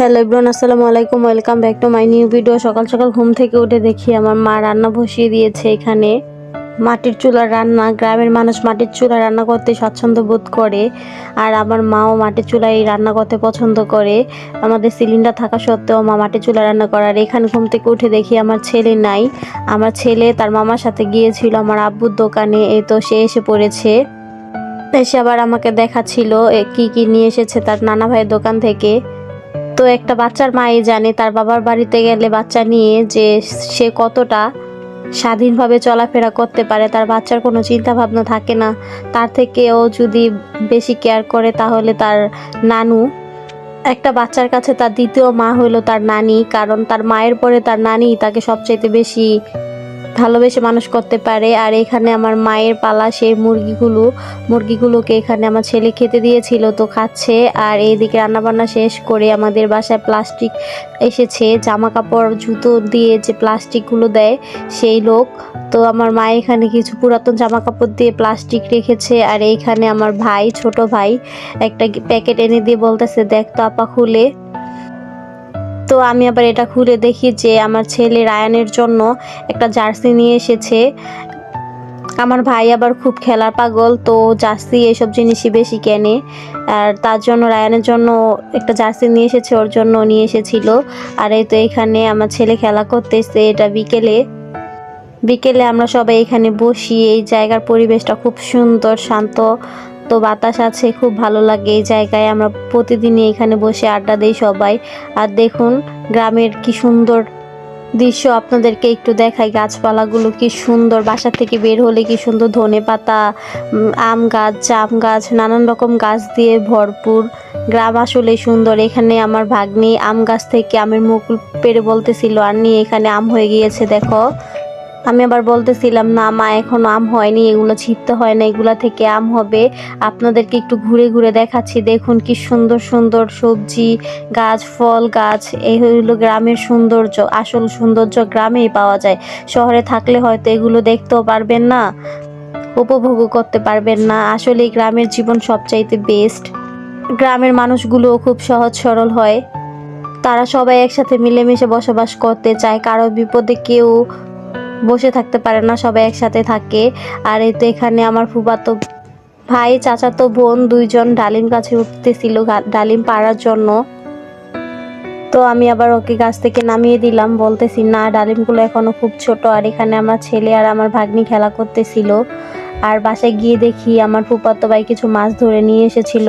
Hello everyone, আসসালামু আলাইকুম। Welcome back to my new video. সকাল সকাল ঘুম থেকে উঠে দেখি আমার মা রান্না বসিয়ে দিয়েছে। এখানে মাটির চুলার রান্না। গ্রামের মানুষ মাটির চুলায় রান্না করতে স্বাচ্ছন্দ্য বোধ করে, আর আমার মাও মাটির চুলায় রান্না করতে পছন্দ করে। আমাদের সিলিন্ডার থাকা সত্ত্বেও মা মাটির চুলায় রান্না করে। আর এখানে ঘুম থেকে উঠে দেখি আমার ছেলে নাই। আমার ছেলে তার মামার সাথে গিয়েছিল আমার আব্বুর দোকানে। এই তো সে এসে পড়েছে। এসে আবার আমাকে দেখাচ্ছিল কি কি নিয়ে এসেছে তার নানা ভাইয়ের দোকান থেকে। তো একটা বাচ্চার মাই জানে তার বাবার বাড়িতে গেলে বাচ্চা নিয়ে যে সে কতটা স্বাধীনভাবে চলাফেরা করতে পারে, তার বাচ্চার কোনো চিন্তা ভাবনা থাকে না। তার থেকেও যদি বেশি কেয়ার করে তাহলে তার নানু। একটা বাচ্চার কাছে তার দ্বিতীয় মা হলো তার নানি, কারণ তার মায়ের পরে তার নানি তাকে সবচাইতে বেশি ভালোবেসে মানুষ করতে পারে। আর এখানে আমার মায়ের পালা সেই মুরগিগুলোকে এখানে আমার ছেলে খেতে দিয়েছিল, তো খাচ্ছে। আর এইদিকে রান্নাবান্না শেষ করে আমাদের বাসায় প্লাস্টিক এসেছে, জামা কাপড় জুতো দিয়ে যে প্লাস্টিকগুলো দেয় সেই লোক। তো আমার মা এখানে কিছু পুরাতন জামা কাপড় দিয়ে প্লাস্টিক রেখেছে। আর এইখানে আমার ভাই, ছোট ভাই, একটা প্যাকেট এনে দিয়ে বলতেছে দেখ তো আপা খুলে। তো আমি আবার এটা খুলে দেখি যে আমার ছেলে রায়ানের জন্য একটা জার্সি নিয়ে এসেছে। আমার ভাই আবার খুব খেলার পাগল, তো জার্সি এসব জিনিসই বেশি কেনে। আর তার জন্য রায়ানের জন্য একটা জার্সি নিয়ে এসেছে, ওর জন্য নিয়ে এসেছিল। আর এই তো এখানে আমার ছেলে খেলা করতেছে। এটা বিকেলে আমরা সবাই এখানে বসি। এই জায়গার পরিবেশটা খুব সুন্দর, শান্ত, তো বাতাস আছে, খুব ভালো লাগে এই জায়গায়। আমরা প্রতিদিনই এখানে বসে আড্ডা দিই সবাই। আর দেখুন গ্রামের কি সুন্দর দৃশ্য, আপনাদেরকে একটু দেখাই। গাছপালাগুলো কি সুন্দর, বাসা থেকে বের হলে কি সুন্দর ধনেপাতা, আম গাছ, জাম গাছ, নানান রকম গাছ দিয়ে ভরপুর। গ্রাম আসলে সুন্দর। এখানে আমার ভাগ্নি আম গাছ থেকে আমের মুকুল পেড়ে বলতেছিল আর নিয়ে এখানে আম হয়ে গিয়েছে দেখো। আমি আবার বলতেছিলাম না মা এখনো আম হয়নি, এগুলো ছিঁড়তে হয় না, এগুলা থেকে আম হবে। আপনাদেরকে একটু ঘুরে ঘুরে দেখাচ্ছি। দেখুন কি সুন্দর সুন্দর সবজি গাছ, ফল গাছ। এই হলো গ্রামের সৌন্দর্য। আসল সৌন্দর্য গ্রামেই পাওয়া যায়। শহরে থাকলে হয়তো এগুলো দেখতেও পারবেন না, উপভোগও করতে পারবেন না। আসলে গ্রামের জীবন সবচাইতে বেস্ট। গ্রামের মানুষগুলোও খুব সহজ সরল হয়। তারা সবাই একসাথে মিলেমিশে বসবাস করতে চায়। কারো বিপদে কেউ বসে থাকতে পারে না, সবাই একসাথে থাকে। আর এই তো এখানে আমার ফুফাতো ভাই, চাচাতো বোন দুইজন ডালিম গাছে উঠতেছিল ডালিম পাড়ার জন্য। তো আমি আবার ওকে গাছ থেকে নামিয়ে দিলাম, বলতেছি না ডালিমগুলো এখনো খুব ছোট। আর এখানে আমার ছেলে আর আমার ভাগ্নি খেলা করতেছিল। আর বাসায় গিয়ে দেখি আমার ফুফাতো ভাই কিছু মাছ ধরে নিয়ে এসেছিল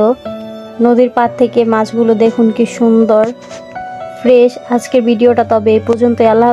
নদীর পাড় থেকে। মাছগুলো দেখুন কি সুন্দর, ফ্রেশ। আজকের ভিডিওটা তবে এই পর্যন্ত। আল্লাহ।